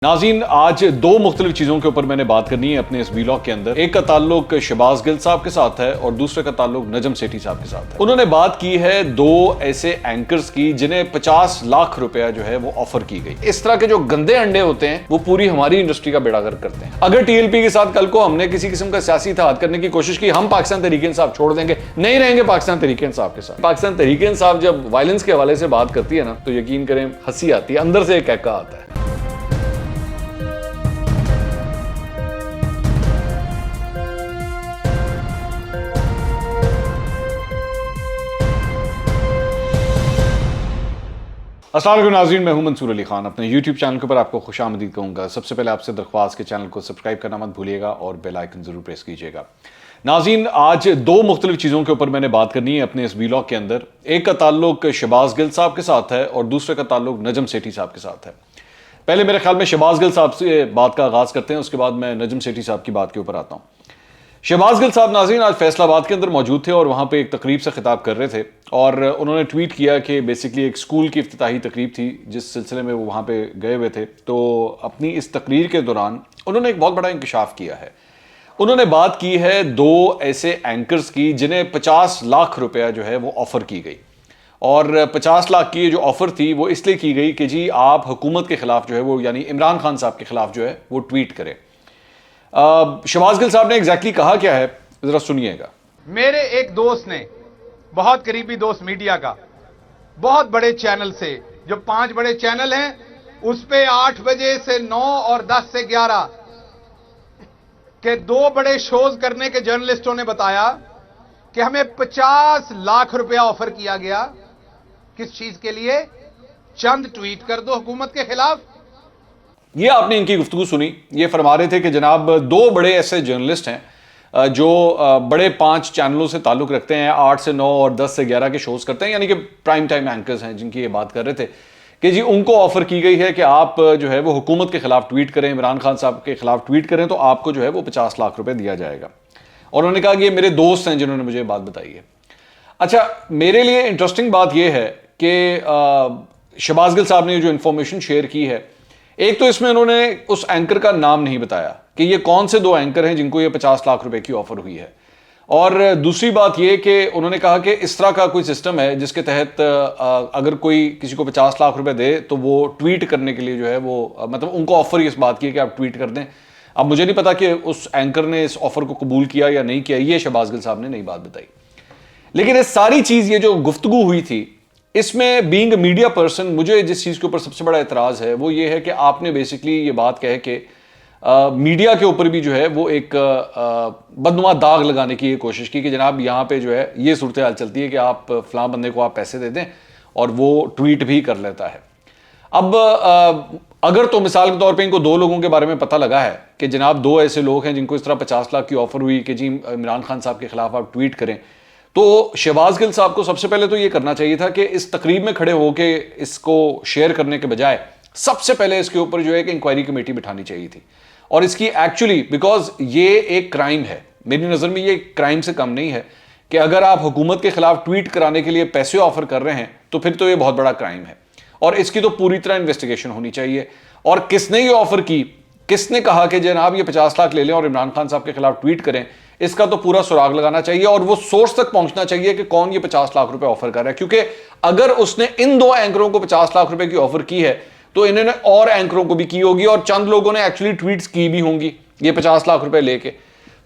नाज़रीन, आज दो मुख्तलिफ चीज़ों के ऊपर मैंने बात करनी है अपने इस वीलॉग के अंदर। एक का ताल्लुक शहबाज गिल साहब के साथ है और दूसरे का ताल्लुक नजम सेठी साहब के साथ है। उन्होंने बात की है दो ऐसे एंकर्स की जिन्हें 50 लाख रुपया जो है वो ऑफर की गई। इस तरह के जो गंदे अंडे होते हैं वो पूरी हमारी इंडस्ट्री का बेड़ा गर्क करते हैं। अगर टीएलपी के साथ कल को हमने किसी किस्म का सियासी इत्तेहाद करने की कोशिश की, हम पाकिस्तान तहरीक इंसाफ छोड़ देंगे, नहीं रहेंगे पाकिस्तान तहरीक इंसाफ के साथ। पाकिस्तान तहरीक इंसाफ जब वायलेंस के हवाले से बात करती है ना, तो यकीन करें हंसी आती है, अंदर से एक कहका आता है। अस्सलाम वालेकुम नाज़रीन, मैं हूं मंसूर अली खान। अपने YouTube चैनल के ऊपर आपको खुशामदीद कहूँगा। सबसे पहले आपसे दरख्वास्त के चैनल को सब्सक्राइब करना मत भूलिएगा और बेल आइकन ज़रूर प्रेस कीजिएगा। नाज़रीन, आज दो मुख्तलिफ चीज़ों के ऊपर मैंने बात करनी है अपने इस वीलॉग के अंदर। एक का ताल्लुक शहबाज गिल साहब के साथ है और दूसरे का ताल्लुक नजम सेठी साहब के साथ है। पहले मेरे ख्याल में शहबाज गिल साहब से बात का आगाज़ करते हैं, उसके बाद मैं नजम सेठी साहब की बात के ऊपर आता हूँ। शहबाज गिल साहब नाज़रीन आज फैसलाबाद के अंदर मौजूद थे और वहाँ पे एक तकरीब से खिताब कर रहे थे और उन्होंने ट्वीट किया कि बेसिकली एक स्कूल की इफ्तिताही तकरीब थी जिस सिलसिले में वो वहाँ पे गए हुए थे। तो अपनी इस तकरीर के दौरान उन्होंने एक बहुत बड़ा इंकशाफ किया है। उन्होंने बात की है दो ऐसे एंकर्स की जिन्हें 50 लाख रुपया जो है वो ऑफ़र की गई। और 50 लाख की जो ऑफ़र थी वो इसलिए की गई कि जी आप हुकूमत के ख़िलाफ़ जो है वो, यानी इमरान खान साहब के ख़िलाफ़ जो है वो ट्वीट करें। शहबाज गिल साहब ने एग्जैक्टली कहा क्या है, जरा सुनिएगा। मेरे एक दोस्त ने, बहुत करीबी दोस्त मीडिया का, बहुत बड़े चैनल से, जो 5 बड़े चैनल हैं उस पे 8 बजे से 9 और 10 से 11 के 2 बड़े शोज करने के जर्नलिस्टों ने बताया कि हमें 50 लाख रुपया ऑफर किया गया। किस चीज के लिए? चंद ट्वीट कर दो हुकूमत के खिलाफ। ये आपने इनकी गुफ्तगू सुनी। ये फरमा रहे थे कि जनाब दो बड़े ऐसे जर्नलिस्ट हैं जो बड़े 5 चैनलों से ताल्लुक़ रखते हैं, 8 से 9 और 10 से 11 के शोज़ करते हैं, यानी कि प्राइम टाइम एंकर्स हैं, जिनकी ये बात कर रहे थे कि जी उनको ऑफ़र की गई है कि आप जो है वो हुकूमत के ख़िलाफ़ ट्वीट करें, इमरान खान साहब के ख़िलाफ़ ट्वीट करें तो आपको जो है वो 50 लाख रुपये दिया जाएगा। और उन्होंने कहा कि ये मेरे दोस्त हैं जिन्होंने मुझे बात बताई है। अच्छा, मेरे लिए इंटरेस्टिंग बात यह है कि शहबाज गिल साहब ने जो इन्फॉर्मेशन शेयर की है, एक तो इसमें उन्होंने उस एंकर का नाम नहीं बताया कि ये कौन से 2 एंकर हैं जिनको ये 50 लाख रुपए की ऑफर हुई है। और दूसरी बात ये कि उन्होंने कहा कि इस तरह का कोई सिस्टम है जिसके तहत अगर कोई किसी को 50 लाख रुपए दे तो वो ट्वीट करने के लिए जो है वो, मतलब उनको ऑफर इस बात की है कि आप ट्वीट कर दें। अब मुझे नहीं पता कि उस एंकर ने इस ऑफर को कबूल किया या नहीं किया, ये शहबाज गिल साहब ने नई बात बताई। लेकिन इस सारी चीज़, ये जो गुफ्तगू हुई थी, इसमें बीइंग मीडिया पर्सन मुझे जिस चीज़ के ऊपर सबसे बड़ा एतराज़ है वो ये है कि आपने बेसिकली ये बात कहे कि मीडिया के ऊपर भी जो है वो एक बदनुमा दाग लगाने की कोशिश की कि जनाब यहाँ पे जो है ये सूरत हाल चलती है कि आप फलां बंदे को आप पैसे दे दें और वो ट्वीट भी कर लेता है। अब अगर तो मिसाल के तौर पे इनको 2 लोगों के बारे में पता लगा है कि जनाब 2 ऐसे लोग हैं जिनको इस तरह 50 लाख की ऑफर हुई कि जी इमरान खान साहब के खिलाफ आप ट्वीट करें, तो शहबाज गिल साहब को सबसे पहले तो ये करना चाहिए था कि इस तकरीब में खड़े होकर इसको शेयर करने के बजाय सबसे पहले इसके ऊपर जो है कि इंक्वायरी कमेटी बिठानी चाहिए थी। और इसकी एक्चुअली, बिकॉज ये एक क्राइम है, मेरी नज़र में ये क्राइम से कम नहीं है कि अगर आप हुकूमत के खिलाफ ट्वीट कराने के लिए पैसे ऑफर कर रहे हैं तो फिर तो ये बहुत बड़ा क्राइम है और इसकी तो पूरी तरह इन्वेस्टिगेशन होनी चाहिए। और किसने ये ऑफर की, किसने कहा कि जनाब ये 50 लाख ले लें और इमरान खान साहब के खिलाफ ट्वीट करें, इसका तो पूरा सुराग लगाना चाहिए और वो सोर्स तक पहुंचना चाहिए कि कौन ये 50 लाख रुपए ऑफर कर रहा है। क्योंकि अगर उसने इन 2 एंकरों को 50 लाख रुपए की ऑफर की है तो इन्होंने और एंकरों को भी की होगी और चंद लोगों ने एक्चुअली ट्वीट्स की भी होंगी ये 50 लाख रुपए लेके।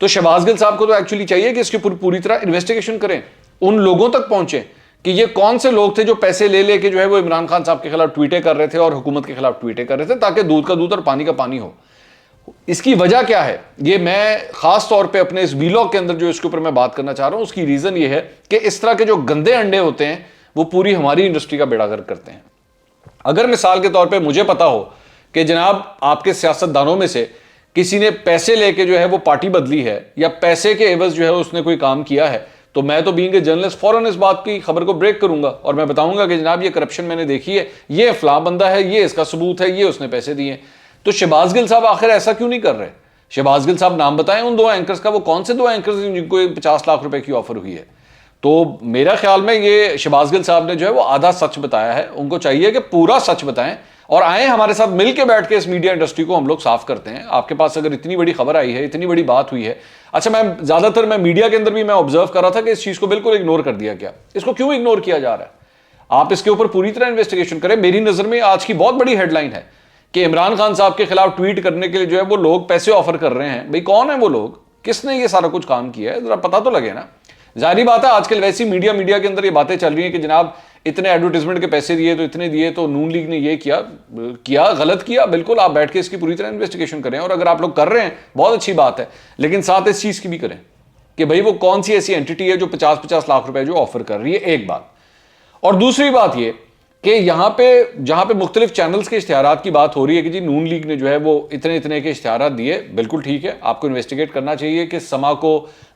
तो शहबाज गिल साहब को तो एक्चुअली चाहिए कि इसकी पूरी तरह इन्वेस्टिगेशन करें, उन लोगों तक पहुंचे कि ये कौन से लोग थे जो पैसे ले लेके जो है वो इमरान खान साहब के खिलाफ ट्वीटें कर रहे थे और हुकूमत के खिलाफ ट्वीटें कर रहे थे, ताकि दूध का दूध और पानी का पानी हो। इसकी वजह क्या है, ये मैं खास तौर पे अपने इस वीलॉग के अंदर जो इसके ऊपर मैं बात करना चाह रहा हूं, उसकी रीजन ये है कि इस तरह के जो गंदे अंडे होते हैं वो पूरी हमारी इंडस्ट्री का बेड़ा गर्क करते हैं। अगर मिसाल के तौर पे मुझे पता हो कि जनाब आपके सियासतदानों में से किसी ने पैसे लेके जो है वो पार्टी बदली है या पैसे के एवज जो है उसने कोई काम किया है, तो मैं तो बीइंग ए जर्नलिस्ट फौरन इस बात की खबर को ब्रेक करूंगा और मैं बताऊंगा कि जनाब ये करप्शन मैंने देखी है, ये फलां बंदा है, ये इसका सबूत है, ये उसने पैसे दिए। तो शहबाज गिल साहब आखिर ऐसा क्यों नहीं कर रहे? शहबाज गिल साहब नाम बताएं उन 2 एंकर्स का, वो कौन से 2 एंकर्स जिनको 50 लाख रुपए की ऑफर हुई है। तो मेरा ख्याल में ये शहबाज गिल साहब ने जो है वो आधा सच बताया है, उनको चाहिए कि पूरा सच बताएं और आए हमारे साथ मिलके बैठ के इस मीडिया इंडस्ट्री को हम लोग साफ करते हैं। आपके पास अगर इतनी बड़ी खबर आई है, इतनी बड़ी बात हुई है, अच्छा मैं मीडिया के अंदर भी मैं ऑब्जर्व कर रहा था कि इस चीज को बिल्कुल इग्नोर कर दिया गया। इसको क्यों इग्नोर किया जा रहा है? आप इसके ऊपर पूरी तरह इन्वेस्टिगेशन करें। मेरी नजर में आज की बहुत बड़ी हेडलाइन है कि इमरान खान साहब के खिलाफ ट्वीट करने के लिए जो है वो लोग पैसे ऑफर कर रहे हैं। भाई कौन है वो लोग, किसने ये सारा कुछ काम किया है, जरा पता तो लगे ना। जाहिर बात है आजकल वैसी मीडिया के अंदर ये बातें चल रही हैं कि जनाब इतने एडवर्टाइजमेंट के पैसे दिए तो इतने दिए तो नून लीग ने ये किया गलत किया। बिल्कुल आप बैठ के इसकी पूरी तरह इन्वेस्टिगेशन करें, और अगर आप लोग कर रहे हैं बहुत अच्छी बात है, लेकिन साथ इस चीज की भी करें कि भाई वो कौन सी ऐसी एंटिटी है जो 50-50 लाख रुपए जो ऑफर कर रही है, एक बात। और दूसरी बात ये कि यहां पे जहां पे मुख्तलिफ चैनल्स के इश्तिहारात की बात हो रही है कि जी नून लीग ने जो है वो इतने इतने के इश्तिहारात दिए, बिल्कुल ठीक है, आपको इन्वेस्टिगेट करना चाहिए कि समा को,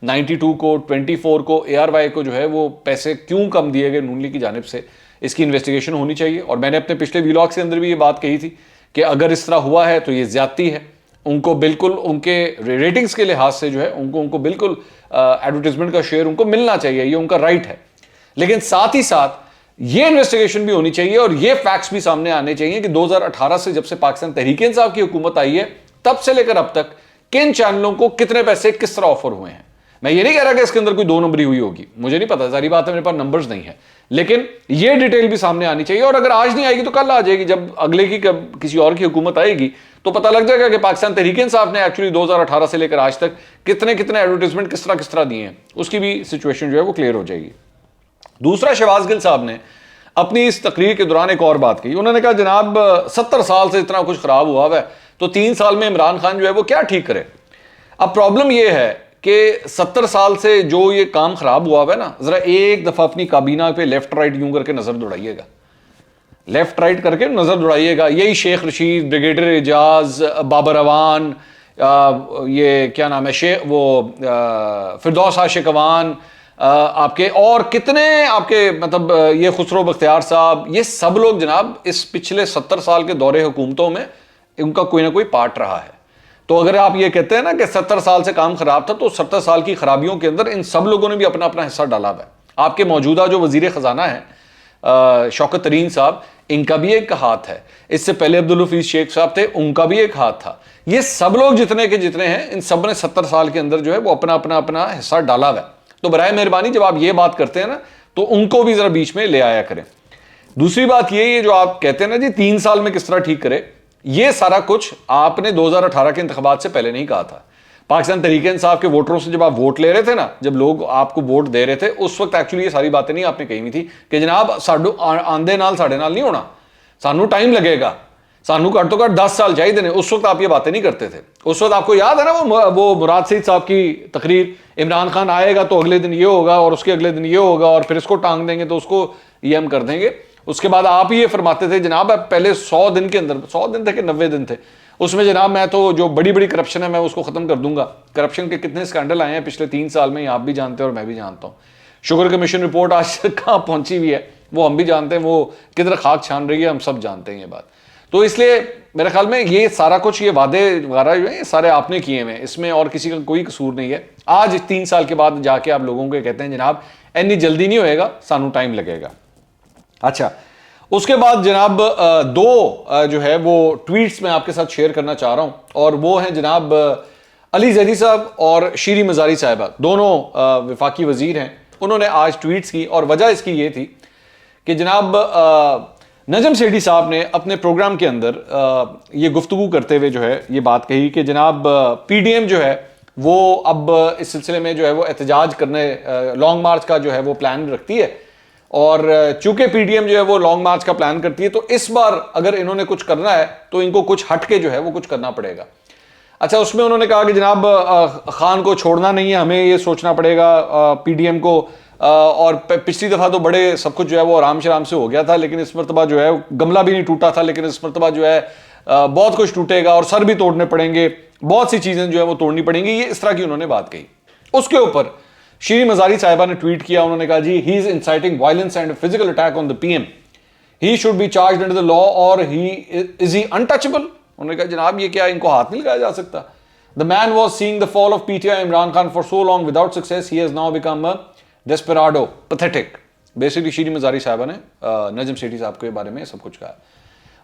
92 को, 24 को, ARY को जो है वो पैसे क्यों कम दिए गए नून लीग की जानिब से, इसकी इन्वेस्टिगेशन होनी चाहिए। और मैंने अपने पिछले व्लॉग के अंदर भी ये बात कही थी कि अगर इस तरह हुआ है तो ये ज्यादती है। उनको बिल्कुल उनके रेटिंग्स के लिहाज से जो है उनको बिल्कुल एडवर्टीजमेंट का शेयर उनको मिलना चाहिए, ये उनका राइट है। लेकिन साथ ही साथ ये इन्वेस्टिगेशन भी होनी चाहिए और ये फैक्ट्स भी सामने आने चाहिए कि 2018 से जब से पाकिस्तान तहरीक-ए-इंसाफ की हुकूमत आई है तब से लेकर अब तक किन चैनलों को कितने पैसे किस तरह ऑफर हुए हैं। मैं ये नहीं कह रहा कि इसके अंदर कोई 2 नंबरी हुई होगी, मुझे नहीं पता, सारी बात है, मेरे पास नंबर्स नहीं है, लेकिन ये डिटेल भी सामने आनी चाहिए। और अगर आज नहीं आएगी तो कल आ जाएगी, जब अगले की किसी और की हुकूमत आएगी तो पता लग जाएगा कि पाकिस्तान तहरीक-ए-इंसाफ ने एक्चुअली 2018 से लेकर आज तक कितने कितने एडवर्टाइजमेंट किस तरह दिए हैं, उसकी भी सिचुएशन जो है वो क्लियर हो जाएगी। दूसरा, शहबाज गिल साहब ने अपनी इस तकरीर के दौरान एक और बात कही। उन्होंने कहा जनाब 70 साल से इतना कुछ खराब हुआ है तो 3 साल में इमरान खान जो है वो क्या ठीक करे। अब प्रॉब्लम ये है कि 70 साल से जो ये काम खराब हुआ है ना, जरा एक दफा अपनी काबीना पे लेफ्ट राइट यूं करके नजर दौड़ाइएगा, लेफ्ट राइट करके नजर दौड़ाइएगा। यही शेख रशीद, ब्रिगेडियर एजाज, बाबर अवान, ये क्या नाम है, फिरदौस आशिक अवान, आपके और कितने आपके मतलब ये खुसरो बख्तियार साहब, ये सब लोग जनाब इस पिछले 70 साल के दौरे हुकूमतों में उनका कोई ना कोई पार्ट रहा है। तो अगर आप ये कहते हैं ना कि 70 साल से काम खराब था, तो 70 साल की खराबियों के अंदर इन सब लोगों ने भी अपना अपना हिस्सा डाला है। आपके मौजूदा जो वजीर खजाना है शौकत तरीन साहब, इनका भी एक हाथ है। इससे पहले अब्दुल हफीज शेख साहब थे, उनका भी एक हाथ था। ये सब लोग जितने के जितने हैं, इन सब ने 70 साल के अंदर जो है वो अपना अपना अपना हिस्सा डाला है। तो बराए मेहरबानी जब आप ये बात करते हैं ना तो उनको भी जरा बीच में ले आया करें। दूसरी बात ये जो आप कहते हैं ना जी 3 साल में किस तरह ठीक करे, ये सारा कुछ आपने 2018 के इंतखाबात से पहले नहीं कहा था। पाकिस्तान तहरीक-ए-इंसाफ के वोटरों से जब आप वोट ले रहे थे ना, जब लोग आपको वोट दे रहे थे, उस वक्त एक्चुअली ये सारी बातें नहीं आपने कही हुई थी कि जनाब साडू आंदे नाल साढ़े नाल नहीं होना, सानू टाइम लगेगा, सानू घट तो घट 10 साल चाहिए ने। उस वक्त आप ये बातें नहीं करते थे। उस वक्त आपको याद है ना वो मुराद सईद साहब की तकरीर, इमरान खान आएगा तो अगले दिन ये होगा और उसके अगले दिन ये होगा और फिर इसको टांग देंगे तो उसको ये हम कर देंगे। उसके बाद आप ही ये फरमाते थे जनाब पहले 100 दिन के अंदर, 100 दिन थे कि 90 दिन थे, उसमें जनाब मैं तो जो बड़ी बड़ी करप्शन है मैं उसको खत्म कर दूंगा। करप्शन के कितने स्कैंडल आए हैं पिछले 3 साल में, आप भी जानते हैं और मैं भी जानता हूं। शुगर कमीशन रिपोर्ट आज तक कहां पहुंची हुई है वो हम भी जानते हैं, वो किधर खाक छान रही है, हम सब जानते हैं ये बात। तो इसलिए मेरे ख्याल में ये सारा कुछ, ये वादे वगैरह जो है ये सारे आपने किए हुए हैं, इसमें और किसी का कोई कसूर नहीं है। आज 3 साल के बाद जाके आप लोगों को कहते हैं जनाब इतनी जल्दी नहीं होएगा, सानू टाइम लगेगा। अच्छा, उसके बाद जनाब 2 जो है वो ट्वीट्स मैं आपके साथ शेयर करना चाह रहा हूं, और वो हैं जनाब अली जैदी साहब और शीरी मजारी साहिबा, दोनों वफाकी वजीर हैं। उन्होंने आज ट्वीट्स की और वजह इसकी ये थी कि जनाब नजम सेठी साहब ने अपने प्रोग्राम के अंदर ये गुफ्तगू करते हुए जो है ये बात कही कि जनाब PDM जो है वो अब इस सिलसिले में जो है वो एहतजाज करने, लॉन्ग मार्च का जो है वो प्लान रखती है, और चूंकि PDM जो है वो लॉन्ग मार्च का प्लान करती है तो इस बार अगर इन्होंने कुछ करना है तो इनको कुछ हटके जो है वो कुछ करना पड़ेगा। अच्छा, उसमें उन्होंने कहा कि जनाब खान को छोड़ना नहीं है, हमें ये सोचना पड़ेगा PDM को, और पिछली दफा तो बड़े सब कुछ जो है वो आराम शराम से हो गया था, लेकिन इस मरतबा जो है गमला भी नहीं टूटा था, लेकिन इस मरतबा जो है बहुत कुछ टूटेगा और सर भी तोड़ने पड़ेंगे, बहुत सी चीजें जो है वो तोड़नी पड़ेंगी। ये इस तरह की उन्होंने बात कही। उसके ऊपर शीरी मजारी साहिबा ने ट्वीट किया, उन्होंने कहा जी he is inciting violence and physical attack on the PM, he should be charged under the law or is he untouchable. उन्होंने कहा जनाब ये क्या, इनको हाथ नहीं लगाया जा सकता। The man was seeing the fall of PTI Imran Khan for so long without success, he has now become a desperado, pathetic. Basically Shireen Mazari साहिबा ने नजम सेठी साहब के बारे में सब कुछ कहा।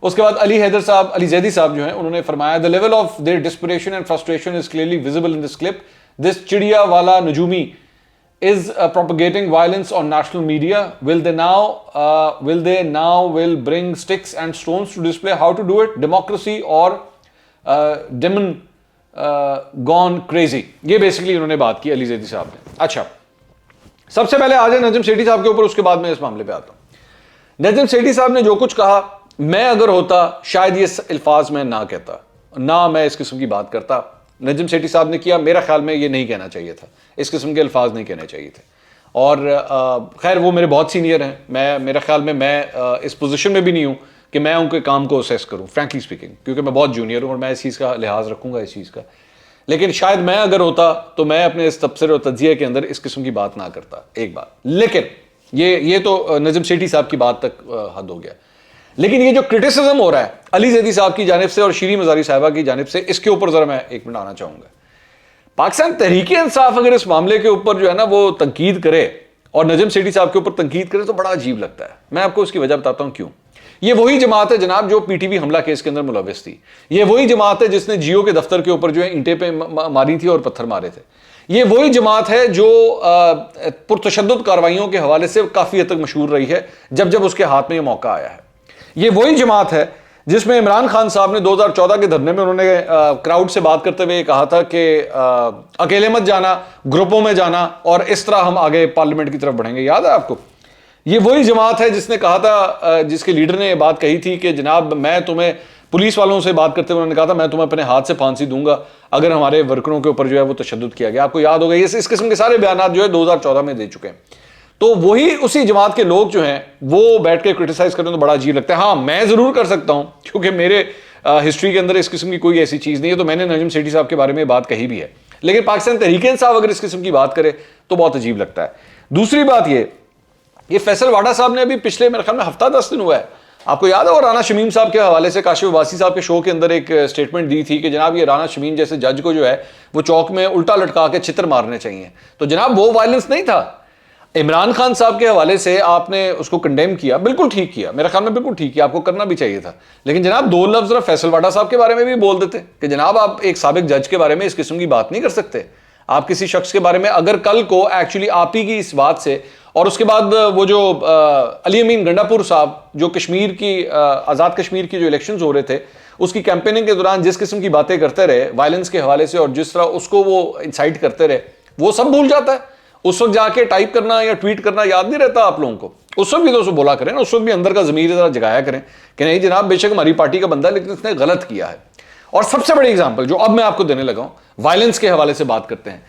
उसके बाद अली हैदर साहब, अली जैदी साहब जो हैं, उन्होंने फरमाया the level of their dispersion and frustration is clearly visible in this clip. This चिड़िया वाला नजूमी is propagating violence on national media. Will they now bring sticks and stones to display how to do it? Democracy or demon gone crazy. ये basically उन्होंने बात की अली जैदी साहब ने. अच्छा, सबसे पहले आ जाए नजम सेठी साहब के ऊपर, उसके बाद मैं इस मामले पे आता हूं. नजम सेठी साहब ने जो कुछ कहा, मैं अगर होता शायद ये अल्फाज मैं ना कहता, ना मैं इस किस्म की बात करता. नजम सेठी साहब ने किया, मेरा ख्याल में ये नहीं कहना चाहिए था, इस किस्म के अल्फाज नहीं कहने चाहिए थे. और खैर वो मेरे बहुत सीनियर हैं, मेरा ख्याल में मैं इस पोजीशन में भी नहीं हूं कि मैं उनके काम को असेस करूं, फ्रैंकली स्पीकिंग, क्योंकि मैं बहुत जूनियर हूं और मैं इस चीज़ का लिहाज रखूंगा इस चीज़ का. लेकिन शायद मैं अगर होता तो मैं अपने इस तबसरे और तज्जिए के अंदर इस किस्म की बात ना करता, एक बात. लेकिन ये तो नजम सेठी साहब की बात तक हद हो गया. लेकिन ये जो क्रिटिसिज्म हो रहा है अली जैदी साहब की जानिब से और शीरी मजारी साहिबा की जानिब से, इसके ऊपर जरा मैं एक मिनट आना चाहूंगा. पाकिस्तान तहरीक-ए-इंसाफ अगर इस मामले के ऊपर जो है ना वो तनकीद करे और नजम सेठी साहब के ऊपर तनकीद करे तो बड़ा अजीब लगता है. मैं आपको उसकी वजह बताता हूं क्यों. ये वही जमात है जनाब जो पीटीवी हमला केस के अंदर मुलव्विस थी. ये वही जमात है जिसने जियो के दफ्तर के ऊपर जो है ईंटें पे मारी थी और पत्थर मारे थे. ये वही जमात है जो पुरतशद्दुद कार्रवाइयों के हवाले से काफी हद तक मशहूर रही है जब जब उसके हाथ में ये मौका आया है. ये वही जमात है जिसमें इमरान खान साहब ने 2014 के धरने में उन्होंने क्राउड से बात करते हुए कहा था कि अकेले मत जाना, ग्रुपों में जाना और इस तरह हम आगे पार्लियामेंट की तरफ बढ़ेंगे. याद है आपको? ये वही जमात है जिसने कहा था, जिसके लीडर ने ये बात कही थी कि जनाब मैं तुम्हें, पुलिस वालों से बात करते हुए उन्होंने कहा था मैं तुम्हें अपने हाथ से फांसी दूंगा अगर हमारे वर्करों के ऊपर जो है वो तशद्दुद किया गया. आपको याद होगा, इस किस्म के सारे बयान जो है 2014 में दे चुके हैं. तो वही उसी जमात के लोग जो हैं वो बैठ के क्रिटिसाइज करने तो बड़ा अजीब लगता है. हाँ, मैं जरूर कर सकता हूं क्योंकि मेरे हिस्ट्री के अंदर इस किस्म की कोई ऐसी चीज नहीं है, तो मैंने नजम सेठी साहब के बारे में बात कही भी है. लेकिन पाकिस्तान तहरीक-ए-इंसाफ अगर इस किस्म की बात करे तो बहुत अजीब लगता है. दूसरी बात ये फैसल वाडा साहब ने अभी पिछले मेरे ख्याल में हफ्ता 10 दिन हुआ है, आपको याद है, और राना शमीम साहब के हवाले से काशिफ अब्बासी साहब के शो के अंदर एक स्टेटमेंट दी थी कि जनाब ये राना शमीम जैसे जज को जो है वो चौक में उल्टा लटका के चित्र मारने चाहिए. तो जनाब वो वायलेंस नहीं था. इमरान खान साहब के हवाले से आपने उसको कंडेम किया, बिल्कुल ठीक किया, मेरे ख्याल में बिल्कुल ठीक किया, आपको करना भी चाहिए था. लेकिन जनाब दो लफ्ज जरा फैसल वाडा साहब के बारे में भी बोल देते कि जनाब आप एक साबिक जज के बारे में इस किस्म की बात नहीं कर सकते. आप किसी शख्स के बारे में अगर कल को एक्चुअली आप ही की इस बात से, और उसके बाद वो जो अली अमीन गंडापुर साहब जो कश्मीर की आज़ाद कश्मीर की जो इलेक्शंस हो रहे थे उसकी कैंपेनिंग के दौरान जिस किस्म की बातें करते रहे वायलेंस के हवाले से और जिस तरह उसको वो इंसाइट करते रहे, वो सब भूल जाता है. उस वक्त जाके टाइप करना या ट्वीट करना याद नहीं रहता आप लोगों को. उस वक्त भी तो उसको बोला करें ना, उस वक्त भी अंदर का ज़मीर जरा जगाया करें कि नहीं जनाब बेशक हमारी पार्टी का बंदा है लेकिन इसने गलत किया है. और सबसे बड़ी एग्जाम्पल जो अब मैं आपको देने लगा हूं, वायलेंस के हवाले से बात करते हैं.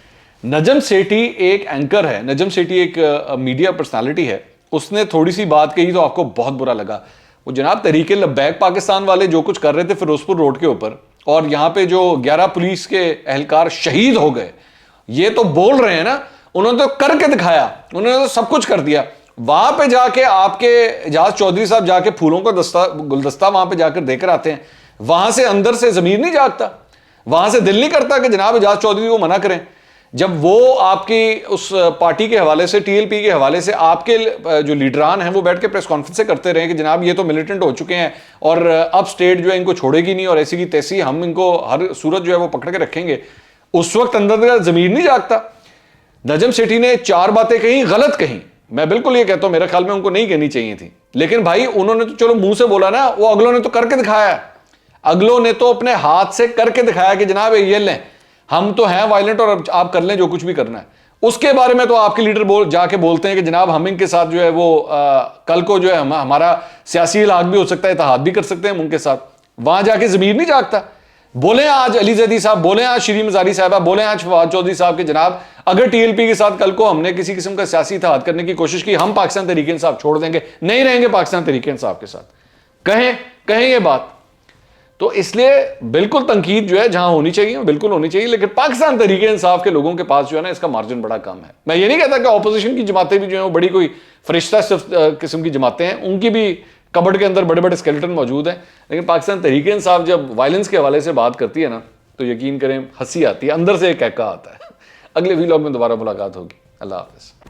नजम सेठी एक एंकर है, नजम सेठी एक मीडिया पर्सनालिटी है. उसने थोड़ी सी बात कही तो आपको बहुत बुरा लगा. वो जनाब तहरीके लब्बैक पाकिस्तान वाले जो कुछ कर रहे थे फिरोजपुर रोड के ऊपर, और यहां पे जो 11 पुलिस के एहलकार शहीद हो गए, ये तो बोल रहे हैं ना, उन्होंने तो करके दिखाया, उन्होंने तो सब कुछ कर दिया. वहां पे जाके आपके एजाज चौधरी साहब जाके फूलों का गुलदस्ता वहां पे जाकर देकर आते हैं. वहां से अंदर से जमीर नहीं जागता, वहां से दिल नहीं करता कि जनाब एजाज चौधरी को मना करें, जब वो आपकी उस पार्टी के हवाले से, टीएलपी के हवाले से आपके जो लीडरान हैं वो बैठ के प्रेस कॉन्फ्रेंस करते रहे कि जनाब ये तो मिलिटेंट हो चुके हैं और अब स्टेट जो है इनको छोड़ेगी नहीं और ऐसी की तैसी हम इनको हर सूरत जो है वो पकड़ के रखेंगे. उस वक्त अंदर का जमीर नहीं जागता. नजम सेठी ने 4 बातें कही, गलत कही. मैं बिल्कुल ये कहता हूं मेरे ख्याल में उनको नहीं कहनी चाहिए थी, लेकिन भाई उन्होंने तो चलो मुंह से बोला ना, वो अगलों ने तो करके दिखाया. अगलों ने तो अपने हाथ से करके दिखाया कि जनाब ये लें, हम तो हैं वायलेंट और आप कर लें जो कुछ भी करना है. उसके बारे में तो आपके लीडर जाके बोलते हैं कि जनाब हम इनके साथ जो है वो कल को जो है हमारा सियासी इलाक भी हो सकता है, इत्तेहाद भी कर सकते हैं उनके साथ. वहां जाके जमीर नहीं जागता. बोले आज अली जैदी साहब, बोले आज शीरी मजारी साहबा, बोले आज फवाद चौधरी साहब के जनाब अगर टीएलपी के साथ कल को हमने किसी किस्म का सियासी इत्तेहाद करने की कोशिश की, हम पाकिस्तान तहरीक-ए-इंसाफ छोड़ देंगे, नहीं रहेंगे पाकिस्तान तहरीक-ए-इंसाफ के साथ. कहें ये बात. तो इसलिए बिल्कुल तनकीद जो है जहां होनी चाहिए बिल्कुल होनी चाहिए, लेकिन पाकिस्तान तहरीक-ए-इंसाफ के लोगों के पास जो है ना इसका मार्जिन बड़ा कम है. मैं ये नहीं कहता कि ऑपोजिशन की जमातें भी जो है वो बड़ी कोई फरिश्ता किस्म की जमातें हैं, उनकी भी कबड़ के अंदर बड़े बड़े स्केलेटन मौजूद हैं, लेकिन पाकिस्तान तहरीक-ए-इंसाफ जब वायलेंस के हवाले से बात करती है ना तो यकीन करें हंसी आती है, अंदर से एक कहका आता है. अगले व्लॉग में दोबारा मुलाकात होगी. अल्लाह हाफिज़.